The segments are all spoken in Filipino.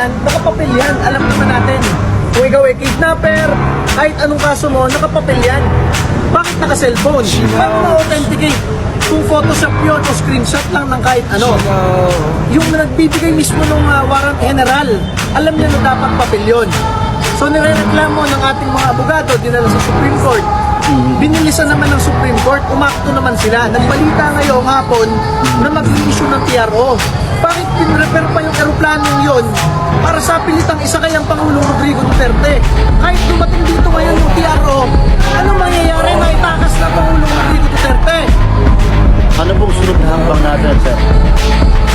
yan, nakapapel yan. Alam naman natin. Kung ikaw ay kidnapper, kahit anong kaso mo, nakapapel yan. Bakit naka-cellphone? Paano ma-authenticate? Kung Photoshop yun o screenshot lang ng kahit ano. Yung nagbibigay mismo ng warrant general, alam niya na dapat papel yun. So nirereklamo ng ating mga abogado, dinala sa Supreme Court. Binilisan naman ng Supreme Court, umakto naman sila. Nagbalita ngayong hapon na mag-issue ng TRO. Bakit pinrepair pa yung aeroplanong yun para sa pilitang isa kayang Pangulong Rodrigo Duterte? Kahit dumating dito ngayon yung TRO, ano mangyayari na itakas na Pangulong Rodrigo Duterte? Ano pong sunod na hambang natin, sir?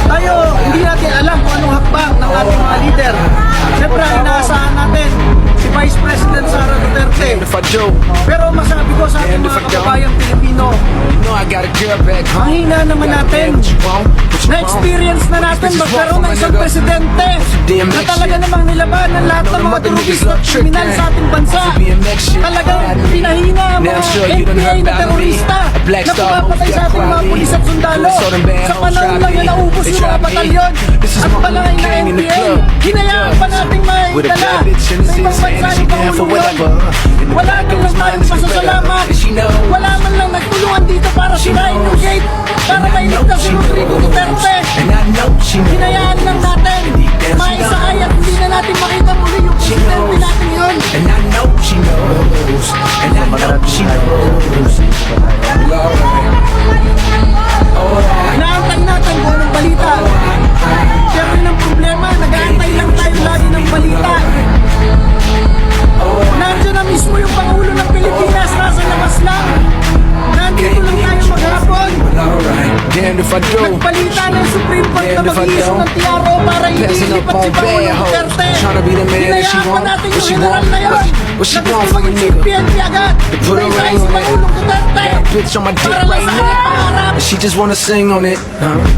Tayo, hindi natin alam kung anong hakbang ng ating mga leader. Siyempre, inaasahan natin si Vice President Sara Duterte. Pero masabi ko sa ating mga kababayang Pilipino, ang hina naman natin. Na-experience na natin magkaroon ng isang presidente na talaga namang nilabanan lahat ng mga terorista at kriminal sa ating bansa. Talagang pinahina ang mga NPA na terorista na pumapatay sa ating mga pulis at sundalo. Sa panahon lang yan naubos yung mga batalyon at palangay na NPA. Hinayaan pa nating maidala sa ibang bansa yung Pangulo yun. Wala man lang tayong pasasalamat. Wala man lang nagtulungan dito para sirain yung gate para mailigtas si Rodrigo Duterte. Hinayaan lang natin. Maisakay at hindi na natin makita muli yung presidente natin yun. Inaantay natin kung anong balita. Pero yun ang problema, nag-aantay lang tayo lagi ng balita. Nandiyan na mismo yung Pangulo ng Pilipinas, nasa labas lang. Nandito lang tayo maghapon. Nagbalita ng Supreme Court na mag-iisip ng TRO para ililipat si Pangulong Duterte. Hinayaan pa natin yung general na yun. Nagtulungan si PNP agad. Hinayaan si Pangulong Duterte. Para lang sa kanyang pangarap. She just wanna sing on it.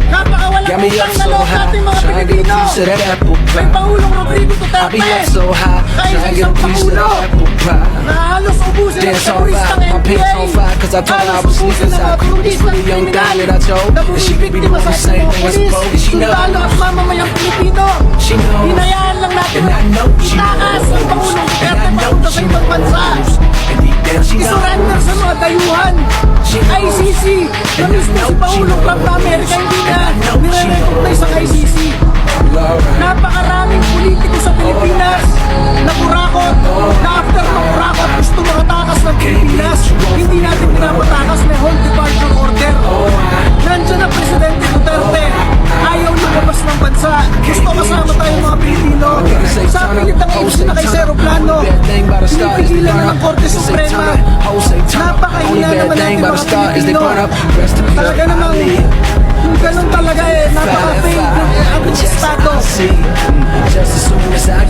Napakawalang Got me up utang na so loob high, natin mga trying to get a Pilipino. piece of that apple May pie. Pangulong Rodrigo I be Duterte. up so high, Kahit trying to get a isang piece of Pangulo that apple pie. na halos ubusin ng Dance on teroristang fire, my pants NPA. on fire, 'cause I told her I Halos was ubusin sleeping ng mga inside. This teroristang the young kriminal thing that I told, na and she could be bumibiktima doing sa the ating same mga thing I pulis, suppose. And she sundalo knows, at mamamayang Pilipino. she knows. Hinayaan lang natin And I know she itakas ang Pangulong knows, and Duterte I know papunta sa she ibang bansa. knows. And deep down she knows. I-surrender sa mga dayuhan. ICC na mismo si Pangulong Trump na Amerika hindi na nire-recognize ang ICC. Napakaraming politiko sa Pilipinas na kurakot, na after ng kurakot gusto makatakas ng Pilipinas. Hindi natin pinapatakas, may hold departure order. Nandiyan ang Presidente Duterte, ayaw lumabas ng bansa. Gusto kasama tayo mga Pilipino. Sa pilit ng isip na kay Zero Plano, pinipigilan na ng Korte Suprema. Napakahina naman natin mga Pilipino. Talaga namang yung ganun talaga napaka-fail ng ating Estado. Sir,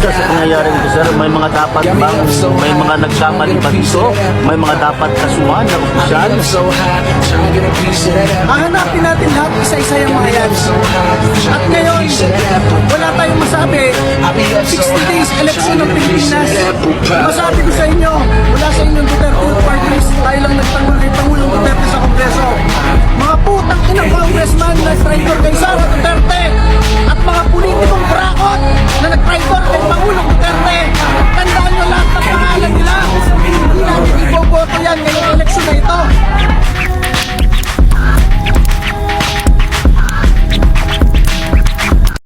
sa nangyayari dito, sir, may mga dapat bang, may mga nagkamali ba dito? May mga dapat kasuhan ng opisyal? Hahanapin natin lahat isa-isa yung mga yan. At ngayon, wala tayong masabi. 60 days election ng Pilipinas. Masabi ko sa inyo, wala sa inyong Duterte parties. Tayo lang nagtanggol kay Pangulong Duterte sa Kongreso. Mga putang inang congressman na traitor kay Sara Duterte.